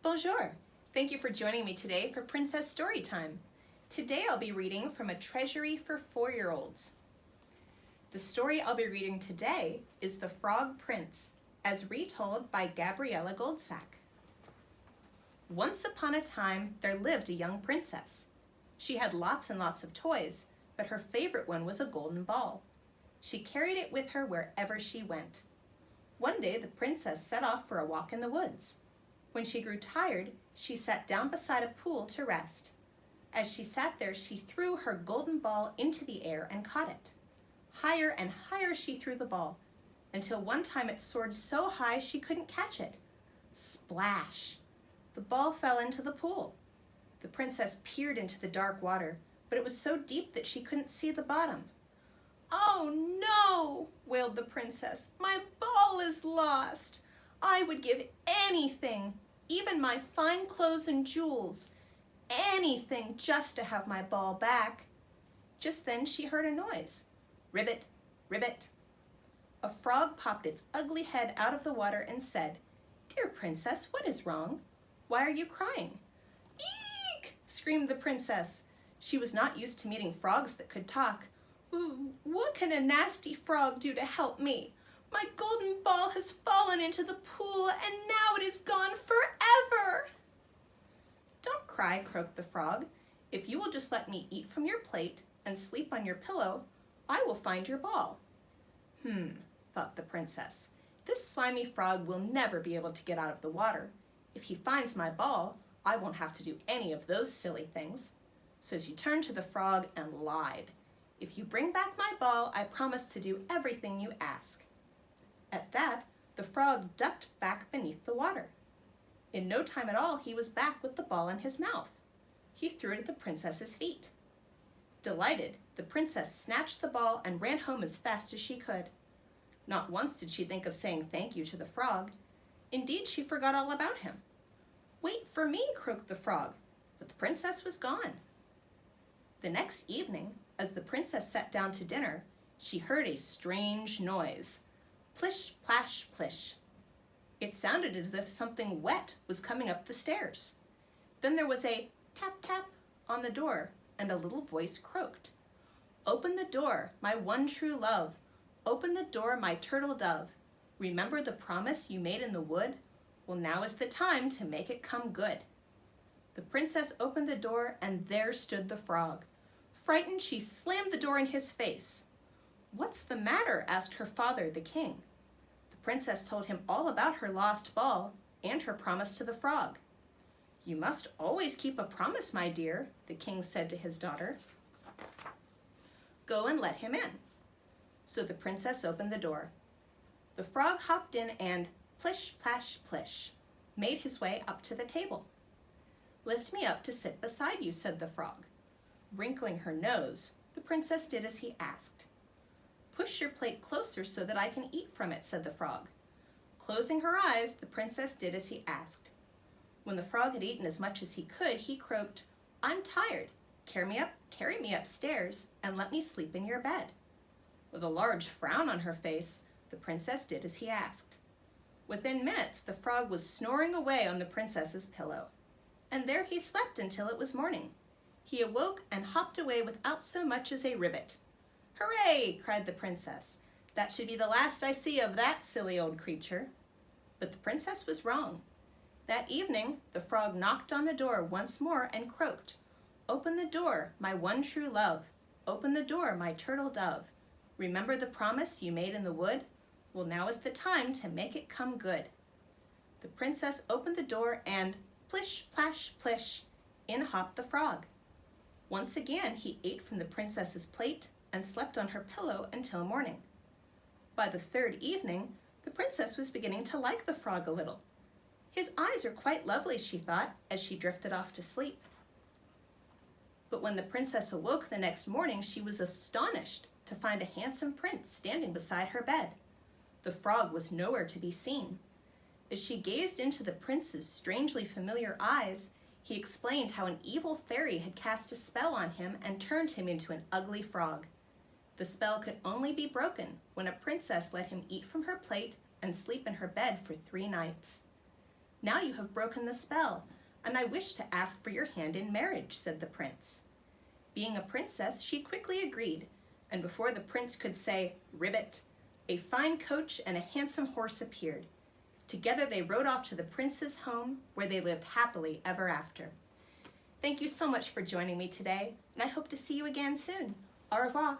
Bonjour! Thank you for joining me today for Princess Storytime. Today I'll be reading from a treasury for 4-year-olds. The story I'll be reading today is The Frog Prince, as retold by Gabriella Goldsack. Once upon a time, there lived a young princess. She had lots and lots of toys, but her favorite one was a golden ball. She carried it with her wherever she went. One day, the princess set off for a walk in the woods. When she grew tired, she sat down beside a pool to rest. As she sat there, she threw her golden ball into the air and caught it. Higher and higher she threw the ball, until one time it soared so high she couldn't catch it. Splash! The ball fell into the pool. The princess peered into the dark water, but it was so deep that she couldn't see the bottom. "Oh no!" wailed the princess. "My ball is lost. I would give anything, even my fine clothes and jewels, anything just to have my ball back." Just then she heard a noise. Ribbit, ribbit. A frog popped its ugly head out of the water and said, "Dear princess, what is wrong? Why are you crying?" "Eek!" screamed the princess. She was not used to meeting frogs that could talk. "What can a nasty frog do to help me? My golden ball has fallen into the pool and now it is gone forever." "Don't cry," croaked the frog. "If you will just let me eat from your plate and sleep on your pillow, I will find your ball." Thought the princess. "This slimy frog will never be able to get out of the water. If he finds my ball, I won't have to do any of those silly things." So she turned to the frog and lied. "If you bring back my ball, I promise to do everything you ask." At that, the frog ducked back beneath the water. In no time at all, he was back with the ball in his mouth. He threw it at the princess's feet. Delighted, the princess snatched the ball and ran home as fast as she could. Not once did she think of saying thank you to the frog. Indeed, she forgot all about him. "Wait for me," croaked the frog, but the princess was gone. The next evening, as the princess sat down to dinner, she heard a strange noise. Plish, plash, plish. It sounded as if something wet was coming up the stairs. Then there was a tap, tap on the door, and a little voice croaked. "Open the door, my one true love. Open the door, my turtle dove. Remember the promise you made in the wood? Well, now is the time to make it come good." The princess opened the door, and there stood the frog. Frightened, she slammed the door in his face. "What's the matter?" asked her father, the king. The princess told him all about her lost ball and her promise to the frog. "You must always keep a promise, my dear," the king said to his daughter. "Go and let him in." So the princess opened the door. The frog hopped in and, plish, plash, plish, made his way up to the table. "Lift me up to sit beside you," said the frog. Wrinkling her nose, the princess did as he asked. "Push your plate closer so that I can eat from it," said the frog. Closing her eyes, the princess did as he asked. When the frog had eaten as much as he could, he croaked, "I'm tired. Carry me upstairs, and let me sleep in your bed." With a large frown on her face, the princess did as he asked. Within minutes, the frog was snoring away on the princess's pillow. And there he slept until it was morning. He awoke and hopped away without so much as a ribbit. "Hooray!" cried the princess. "That should be the last I see of that silly old creature." But the princess was wrong. That evening, the frog knocked on the door once more and croaked, "Open the door, my one true love. Open the door, my turtle dove. Remember the promise you made in the wood? Well, now is the time to make it come good." The princess opened the door and, plish, plash, plish, in hopped the frog. Once again, he ate from the princess's plate and slept on her pillow until morning. By the third evening, the princess was beginning to like the frog a little. "His eyes are quite lovely," she thought, as she drifted off to sleep. But when the princess awoke the next morning, she was astonished to find a handsome prince standing beside her bed. The frog was nowhere to be seen. As she gazed into the prince's strangely familiar eyes, he explained how an evil fairy had cast a spell on him and turned him into an ugly frog. The spell could only be broken when a princess let him eat from her plate and sleep in her bed for 3 nights. Now you have broken the spell, and I wish to ask for your hand in marriage," said the prince. Being a princess, she quickly agreed, and before the prince could say, "Ribbit," a fine coach and a handsome horse appeared. Together they rode off to the prince's home, where they lived happily ever after. Thank you so much for joining me today, and I hope to see you again soon. Au revoir.